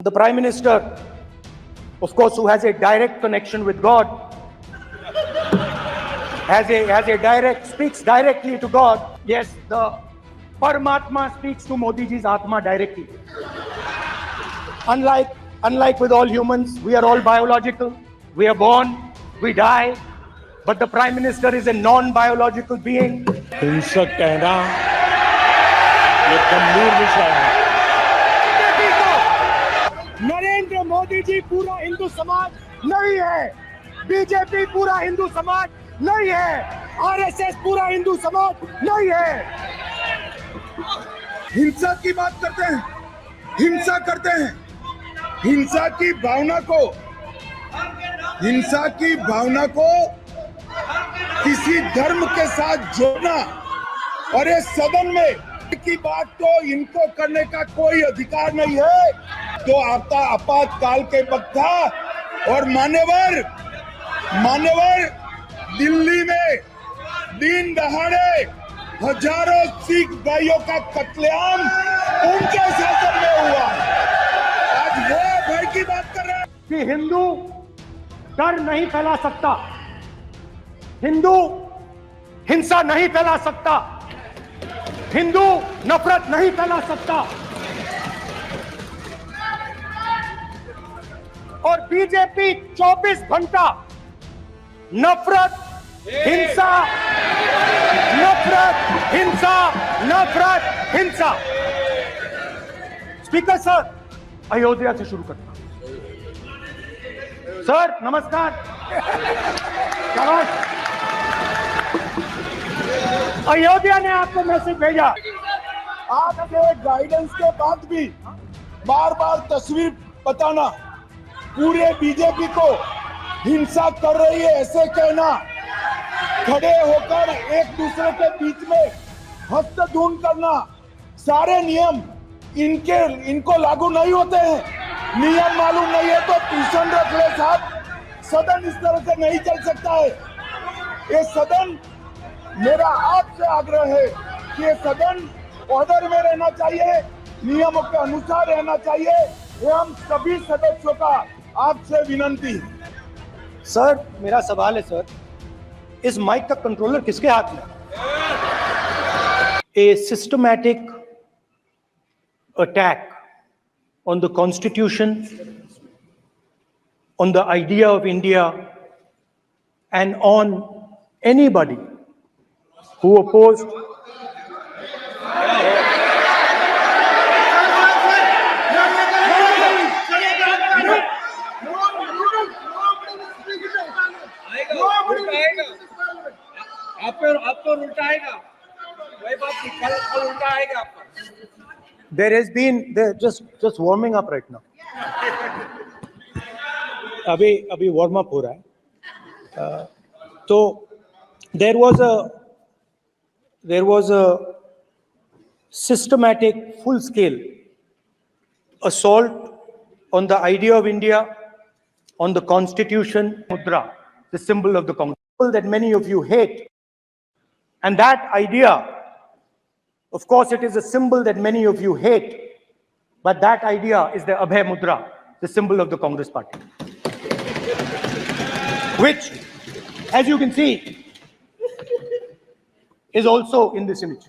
The Prime Minister, of course, who has a direct connection with God, speaks directly to God. Yes, the Paramatma speaks to Modi ji's Atma directly. Unlike with all humans, we are all biological. We are born, we die, but the Prime Minister is a non-biological being. हिंसक कहना ये गंभीर विषय है। नरेंद्र मोदी जी पूरा हिंदू समाज नहीं है, बीजेपी पूरा हिंदू समाज नहीं है, आरएसएस पूरा हिंदू समाज नहीं है। हिंसा की बात करते हैं, हिंसा करते हैं, हिंसा की भावना को किसी धर्म के साथ जोड़ना और ये सदन में की बात तो इनको करने का कोई अधिकार नहीं है। तो आपका आपातकाल के वक्त था और मान्यवर दिल्ली में दिन दहाड़े हजारों सिख भाइयों का कत्लेआम उनके शासन में हुआ। आज वो भय की बात कर रहे हैं कि हिंदू डर नहीं फैला सकता, हिंदू हिंसा नहीं फैला सकता, हिंदू नफरत नहीं फैला सकता। और बीजेपी 24 घंटा नफरत, हिंसा, नफरत, हिंसा, नफरत, हिंसा। स्पीकर सर, अयोध्या से शुरू करता हूं। सर नमस्कार। शाबाश। अयोध्या ने आपको मैसेज भेजा। आपके गाइडेंस के बाद भी बार बार तस्वीर बताना, पूरे बीजेपी को हिंसा कर रही है ऐसे कहना, खड़े होकर एक दूसरे के बीच में हस्तधून करना, सारे नियम इनको लागू नहीं होते हैं। नियम मालूम नहीं है तो ट्यूशन रख ले साहब। सदन इस तरह से नहीं चल सकता है। ये सदन, मेरा आपसे आग्रह है कि ये सदन ऑर्डर में रहना चाहिए, नियमों के अनुसार रहना चाहिए। ये हम सभी सदस्यों का आपसे विनंती है। सर मेरा सवाल है सर, इस माइक का कंट्रोलर किसके हाथ में? A systematic attack on the Constitution, on the idea of India, and on anybody who opposed. आपको उल्टा आएगा, वही बात कल उल्टा आएगा आपका। There has been, just warming up right now. अभी वार्म अप हो रहा है। तो there was a systematic, full scale assault on the idea of India, on the Constitution, Mudra, the symbol of the Congress, that many of you hate. And that idea, of course, it is a symbol that many of you hate, but that idea is the Abhay Mudra, the symbol of the Congress Party, which, as you can see, is also in this image.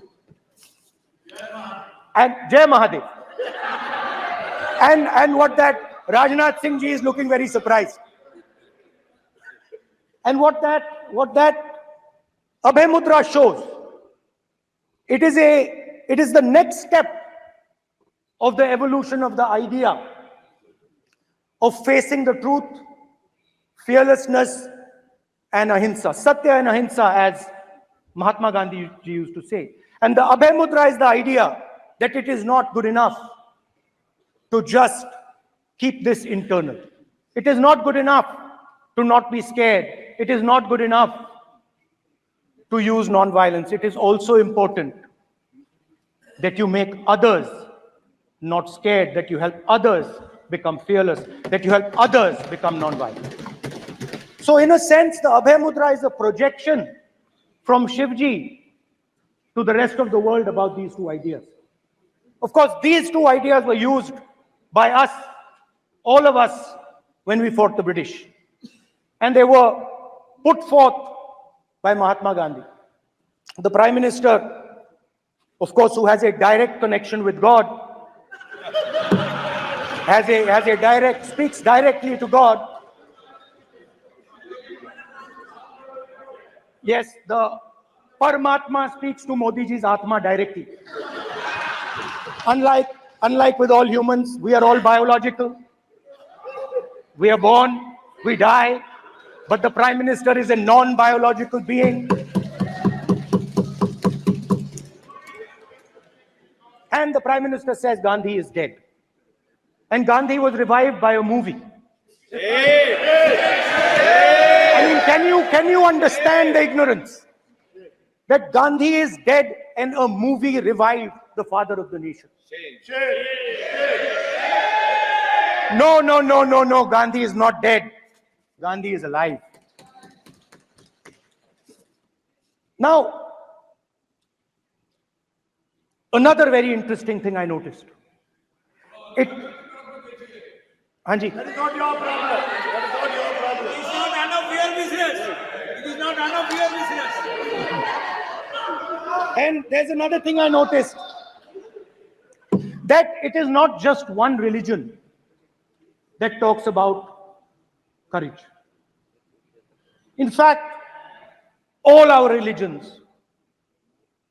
And Jai Mahadev. And what that Rajnath Singh ji is looking very surprised. And what that Abhay Mudra shows, it is the next step of the evolution of the idea of facing the truth, fearlessness, and ahimsa. Satya and ahimsa, as Mahatma Gandhi used to say. And the Abhay Mudra is the idea that it is not good enough to just keep this internal. It is not good enough to not be scared. It is not good enough to use non-violence. It is also important that you make others not scared, that you help others become fearless, that you help others become non-violent. So in a sense, the Abhay Mudra is a projection from Shivji to the rest of the world about these two ideas. Of course, these two ideas were used by us all of us when we fought the British. And they were put forth by Mahatma Gandhi. The Prime Minister, of course, who has a direct connection with God, speaks directly to God. Yes, the Paramatma speaks to Modi ji's Atma directly. Unlike with all humans, we are all biological. We are born, we die, but the Prime Minister is a non-biological being. And the Prime Minister says Gandhi is dead. And Gandhi was revived by a movie. I mean, can you understand the ignorance? That Gandhi is dead and a movie revived the father of the nation. No, Gandhi is not dead. Gandhi is alive. Now, another very interesting thing I noticed. Hanji. That is not your problem. That is not your problem. It is not none of your business. It is not none of your business. And there's another thing I noticed. That it is not just one religion that talks about courage. In fact, all our religions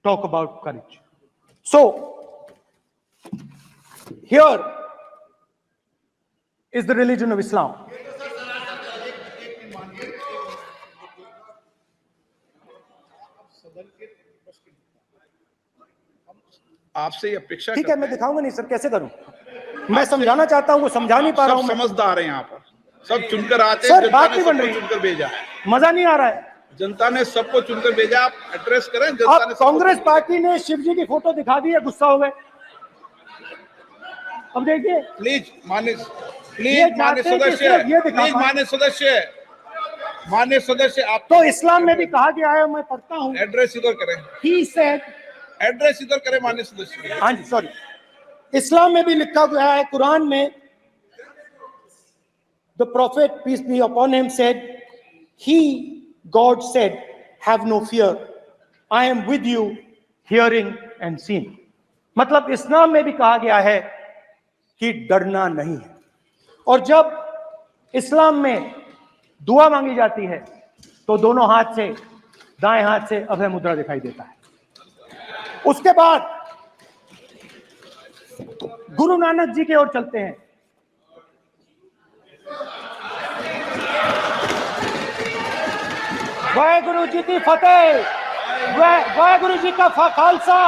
talk about courage. So, here is the religion of Islam. आपसे ये अपेक्षा ठीक है, मैं दिखाऊंगा नहीं sir, कैसे करूं? मैं समझाना चाहता हूं, वो समझा नहीं पा रहा हूं। सब समझदार हैं यहाँ पर, सब चुनकर आते हैं। सर, जनता बात ने नहीं बन सबको रही। चुनकर भेजा है। मजा नहीं आ रहा है। जनता ने सबको चुनकर भेजा, आप एड्रेस करें। जनता आप ने सबको कांग्रेस चुनकर- पार्टी ने शिव जी की फोटो दिखा दी है, गुस्सा हो गए। अब देखिए, प्लीज मान्य ये मान्य चाहते हैं कि सदस्य, सिर्फ ये दिखा प्लीज पाएं। मान्य सदस्य आप तो इस्लाम में भी कहा गया है, मैं पढ़ता हूं। एड्रेस इधर करें, He said, एड्रेस इधर करें मान्य सदस्य। हाँ जी, सॉरी, इस्लाम में भी लिखा गया है, कुरान में, the prophet peace be upon him said, God said, have no fear, I am with you, hearing and seeing. मतलब इस्लाम में भी कहा गया है कि डरना नहीं है। और जब इस्लाम में दुआ मांगी जाती है तो दोनों हाथ से, दाएं हाथ से अभय मुद्रा दिखाई देता है। उसके बाद गुरु नानक जी की ओर चलते हैं। वाहेगुरु जी की फतेह, वाहेगुरु जी का खालसा।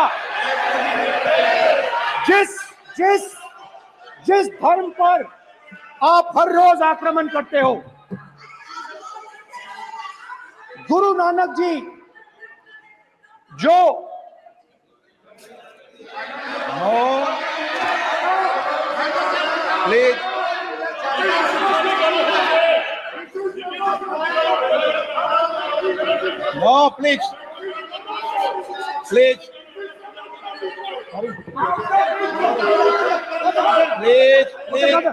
जिस धर्म पर आप हर रोज आक्रमण करते हो, गुरु नानक जी जो please no, please please please please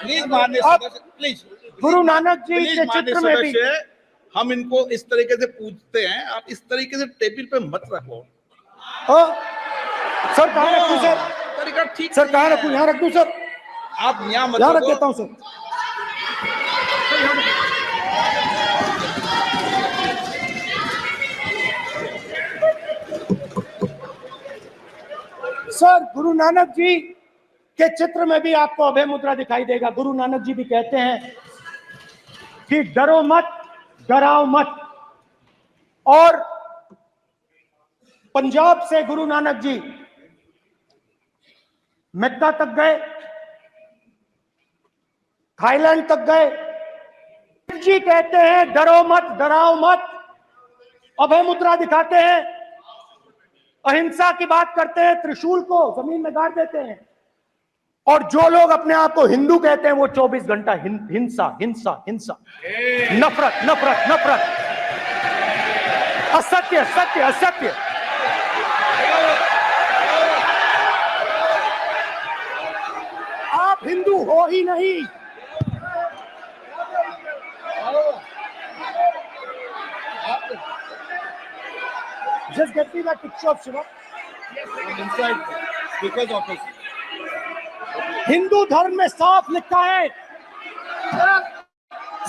please मान्य सदस्य, please Guru Nanak ji please के मान्य चित्र में भी, सदस्य, हम इनको इस तरीके से पूछते हैं, आप इस तरीके से टेबल पे मत रखो। सर कहाँ रखूं सर? तरीका ठीक सर कहाँ नहीं रखूं? है। यहाँ रख दूं सर? आप यहाँ मत यहाँ रख रखो। देता हूं सर। सर, गुरु नानक जी के चित्र में भी आपको अभय मुद्रा दिखाई देगा। गुरु नानक जी भी कहते हैं कि डरो मत, डराओ मत। और पंजाब से गुरु नानक जी मक्का तक गए, थाईलैंड तक गए। जी कहते हैं डरो मत, डराओ मत, अभय मुद्रा दिखाते हैं, अहिंसा की बात करते हैं, त्रिशूल को जमीन में गाड़ देते हैं। और जो लोग अपने आप को हिंदू कहते हैं वो 24 घंटा हिंसा हिंसा हिंसा, नफरत नफरत नफरत, असत्य सत्य असत्य। आप हिंदू लागू हो ही नहीं। Just get me that picture of Shiva. inside speaker's office. Hindu धर्म में साफ लिखा है,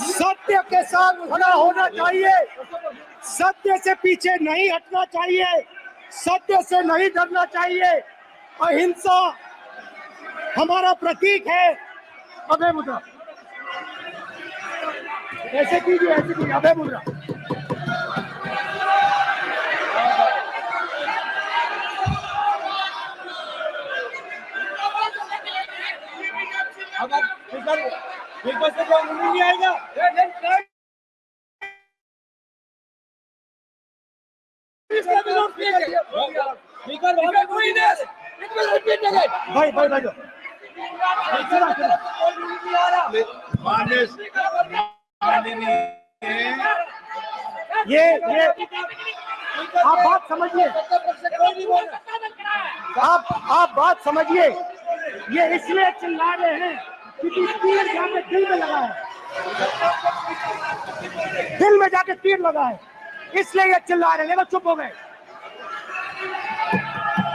सत्य के साथ खड़ा होना चाहिए, सत्य से पीछे नहीं हटना चाहिए, सत्य से नहीं डरना चाहिए। अहिंसा हमारा प्रतीक है। अभय मुद्रा ऐसे कीजिए, ऐसे कीजिए, अभय मुद्रा। अगर स्पीकर से जो नहीं आएगा भाई भाई भाई ये आप बात समझिए, आप बात समझिए। ये इसलिए चिल्ला रहे हैं क्योंकि तीर जाके दिल में लगा है, दिल में जाके तीर लगा है, इसलिए ये चिल्ला रहे हैं। चुप हो गए,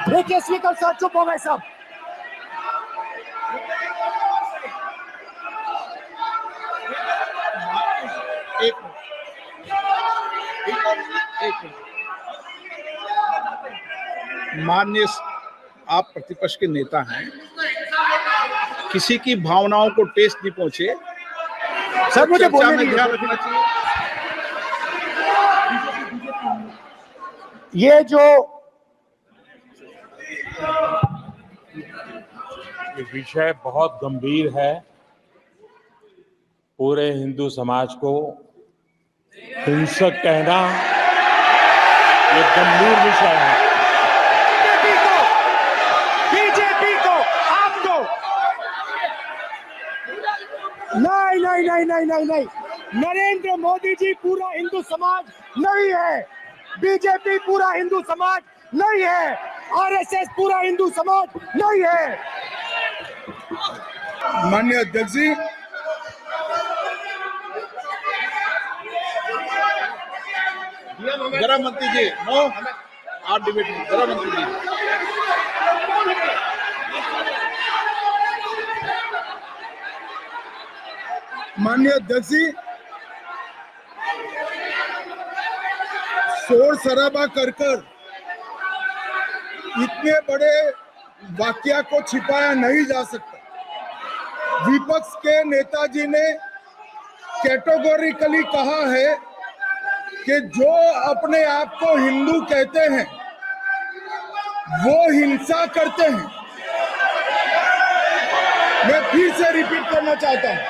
देखिए स्पीकर साहब चुप हो गए सब। माननीय आप प्रतिपक्ष के नेता हैं, किसी की भावनाओं को ठेस नहीं पहुंचे, सर मुझे चर्चा बोलने में दीजिए। ध्यान रखना चाहिए। ये जो ये विषय बहुत गंभीर है। पूरे हिंदू समाज को हिंसक कहना ये गंभीर विषय है। बीजेपी को आपको नहीं, नरेंद्र मोदी जी पूरा हिंदू समाज नहीं है, बीजेपी पूरा हिंदू समाज नहीं है, आरएसएस पूरा हिंदू समाज नहीं है। माननीय अध्यक्ष जी, गृह मंत्री जी, नो आप डिबेट में गृह मंत्री जी। माननीय अध्यक्ष जी, शोर शराबा कर इतने बड़े वाकया को छिपाया नहीं जा सकता। विपक्ष के नेताजी ने कैटेगोरिकली कहा है कि जो अपने आप को हिंदू कहते हैं वो हिंसा करते हैं। मैं फिर से रिपीट करना चाहता हूं,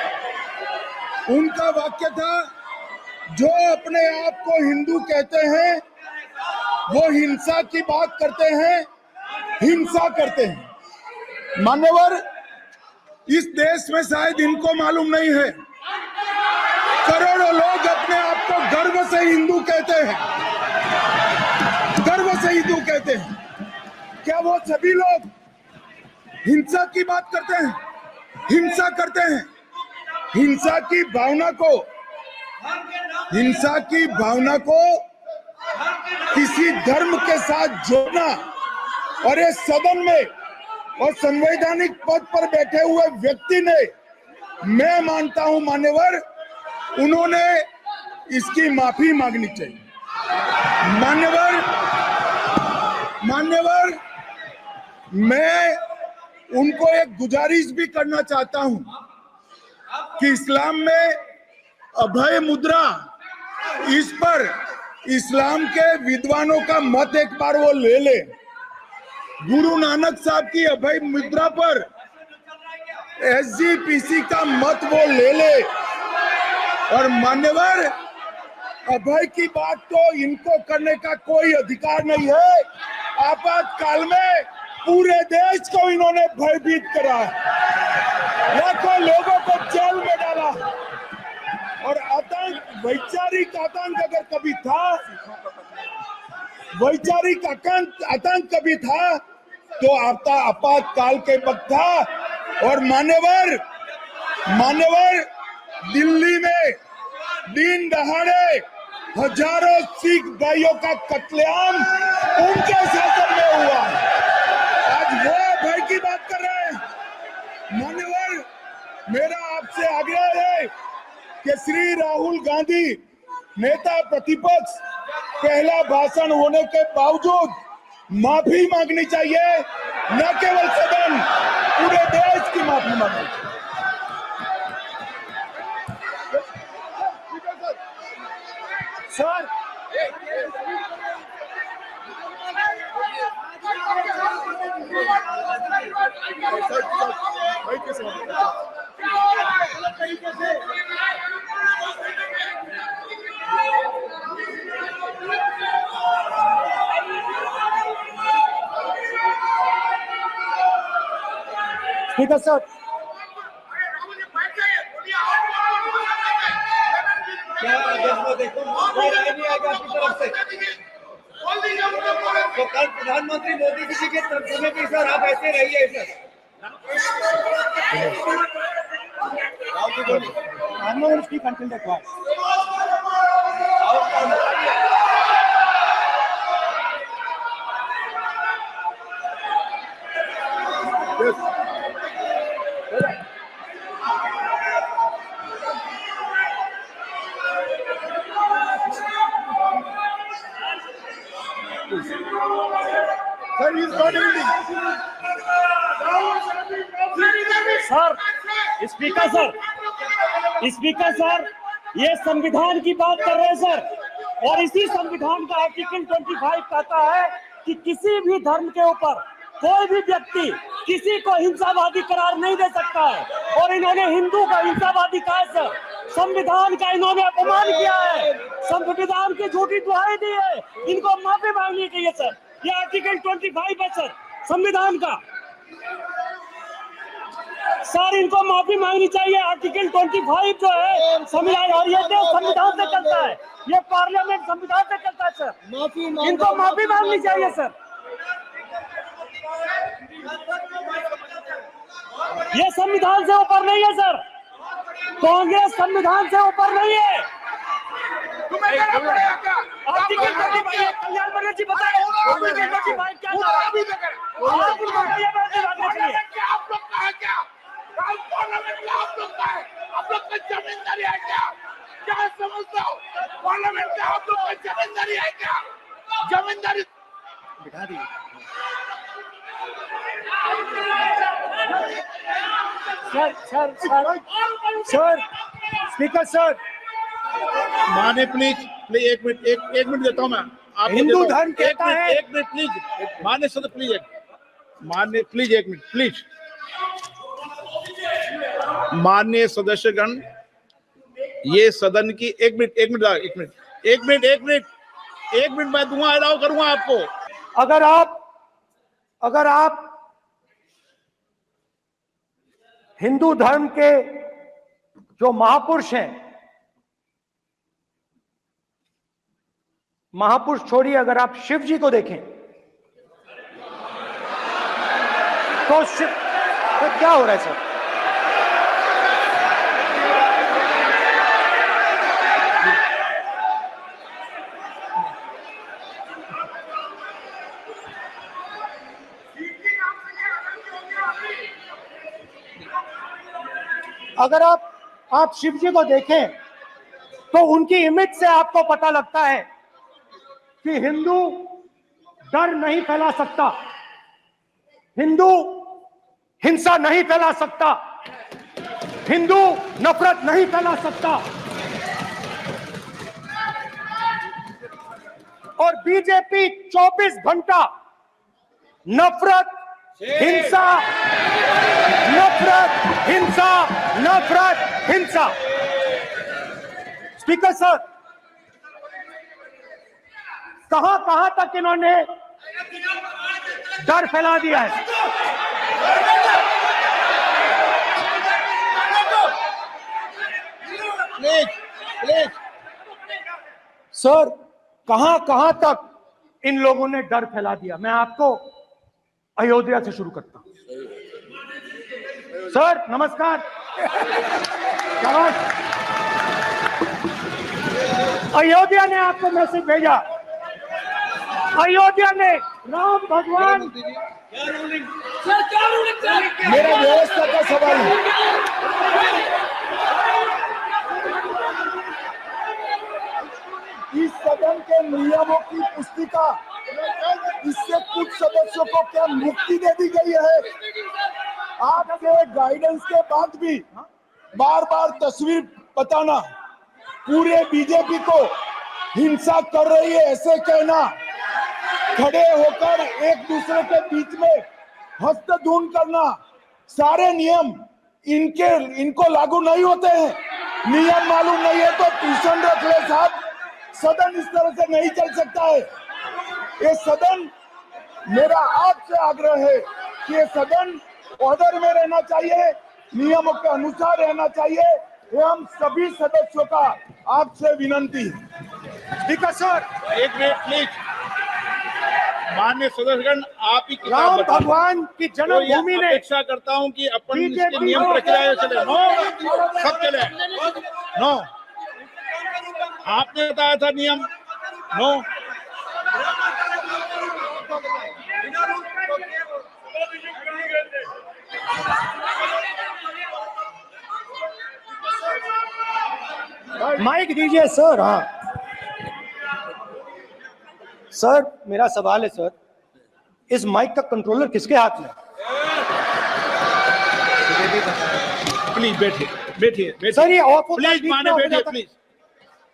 उनका वाक्य था जो अपने आप को हिंदू कहते हैं वो हिंसा की बात करते हैं, हिंसा करते हैं। मान्यवर, इस देश में शायद इनको मालूम नहीं है, करोड़ों लोग अपने आप को गर्व से हिंदू कहते हैं, गर्व से हिंदू कहते हैं। क्या वो सभी लोग हिंसा की बात करते हैं, हिंसा करते हैं? हिंसा की भावना को किसी धर्म के साथ जोड़ना और इस सदन में और संवैधानिक पद पर बैठे हुए व्यक्ति ने, मैं मानता हूं मान्यवर, उन्होंने इसकी माफी मांगनी चाहिए। मान्यवर, मैं उनको एक गुजारिश भी करना चाहता हूं कि इस्लाम में अभय मुद्रा, इस पर इस्लाम के विद्वानों का मत एक बार वो ले ले। गुरु नानक साहब की अभय मुद्रा पर एसजीपीसी का मत वो ले ले। और मान्यवर, अभय की बात तो इनको करने का कोई अधिकार नहीं है। आपातकाल में पूरे देश को इन्होंने भयभीत करा, लाखों लोगों को जेल में डाला। और आतंक, वैचारिक आतंक अगर कभी था, वैचारिक आतंक कभी था तो आपातकाल के वक्त था। और मान्यवर, मान्यवर, दिल्ली में दिन दहाड़े हजारों सिख भाइयों का कत्लेआम उनके शासन में हुआ। आज वो भय की बात कर रहे हैं। मान्यवर, मेरा आपसे आग्रह है कि श्री राहुल गांधी नेता प्रतिपक्ष पहला भाषण होने के बावजूद माफी मांगनी चाहिए, न केवल सदन, पूरे देश की माफी मांगनी चाहिए। सर स्पीकर सर, तो कल प्रधानमंत्री मोदी जी के समय पे सर आप ऐसे रहिए sir. I'm not going to speak until they're quiet. Sir, he is not ending. Sir, speaker sir, ये संविधान की बात कर रहे हैं सर, और इसी संविधान का आर्टिकल 25 कहता है कि किसी भी धर्म के ऊपर कोई भी व्यक्ति किसी को हिंसावादी करार नहीं दे सकता है, और इन्होंने हिंदू का हिंसावादी कहा है सर। संविधान का इन्होंने अपमान किया है, संविधान की झूठी दुहाई दी है, इनको माफी मांगनी चाहिए सर। ये आर्टिकल 25 है सर संविधान का, सर इनको माफी मांगनी चाहिए। आर्टिकल 25 जो है संविधान, और ये देश संविधान से चलता है, ये पार्लियामेंट संविधान से चलता है सर, इनको माफी मांगनी चाहिए सर। ये संविधान से ऊपर नहीं है सर, कांग्रेस संविधान से ऊपर नहीं है। आर्टिकल 25 कल्याण बनर्जी जी बताए, आर्टिकल 25 क्या है? आप लोग का है क्या? पार्लियामेंट का आप लोग का है, आप लोग का जमींदारी है क्या? क्या समझते हो? पार्लियामेंट का आप लोग का जमींदारी है क्या? जमींदारी बिठा दी। सर, स्पीकर सर, माने प्लीज एक मिनट देता हूं मैं आपको। हिंदू धर्म कहता है, एक मिनट प्लीज, मान्य सदस्य प्लीज, मान्य प्लीज एक मिनट प्लीज। माननीय सदस्यगण, ये सदन की एक मिनट मैं दूंगा, अलाउ करूंगा आपको। अगर आप हिंदू धर्म के जो महापुरुष हैं, महापुरुष छोड़िए, अगर आप शिव जी को देखें तो क्या हो रहा है सर? अगर आप शिव जी को देखें तो उनकी इमेज से आपको पता लगता है कि हिंदू डर नहीं फैला सकता, हिंदू हिंसा नहीं फैला सकता, हिंदू नफरत नहीं फैला सकता। और बीजेपी 24 घंटा नफरत, हिंसा, नफरत, हिंसा, नफरत, हिंसा। स्पीकर सर, कहां तक इन्होंने डर फैला दिया है? प्लीज सर, कहां तक इन लोगों ने डर फैला दिया? मैं आपको अयोध्या से शुरू करता हूं। सर नमस्कार, शाबाश। अयोध्या ने आपको मैसेज भेजा, अयोध्या ने राम भगवान। मेरा व्यवस्था का सवाल है। इस सदन के नियमों की पुस्तिका, इससे कुछ सदस्यों को क्या मुक्ति दे दी गई है? आपके गाइडेंस के बाद भी बार बार तस्वीर बताना, पूरे बीजेपी को हिंसा कर रही है ऐसे कहना, खड़े होकर एक दूसरे के बीच में हस्तधून करना, सारे नियम इनको लागू नहीं होते हैं। नियम मालूम नहीं है तो ट्यूशन रख ले साहब। सदन इस तरह से नहीं चल सकता है। ये सदन, मेरा आपसे आग्रह है कि ये सदन ऑर्डर में रहना चाहिए, नियमों के अनुसार रहना चाहिए। ये हम सभी सदस्यों का आपसे विनंती है। स्पीकर सर, एक मिनट प्लीज। माननीय सदस्यगण, आप ही किताब राम बताओ। भगवान की तो जन्मभूमि ये ने अपेक्षा करता हूं कि अपन बीजेपी इसके नियम प्रक्रिया चले। नो, सब चले। नो, आपने बताया था नियम। नो, माइक दीजिए सर। हाँ सर, मेरा सवाल है सर, इस माइक का कंट्रोलर किसके हाथ में है? प्लीज बैठिए बैठिए बैठिए। सर, ये ऑफ होता है, प्लीज बीच माने में हो बैठिए जाता है। प्लीज।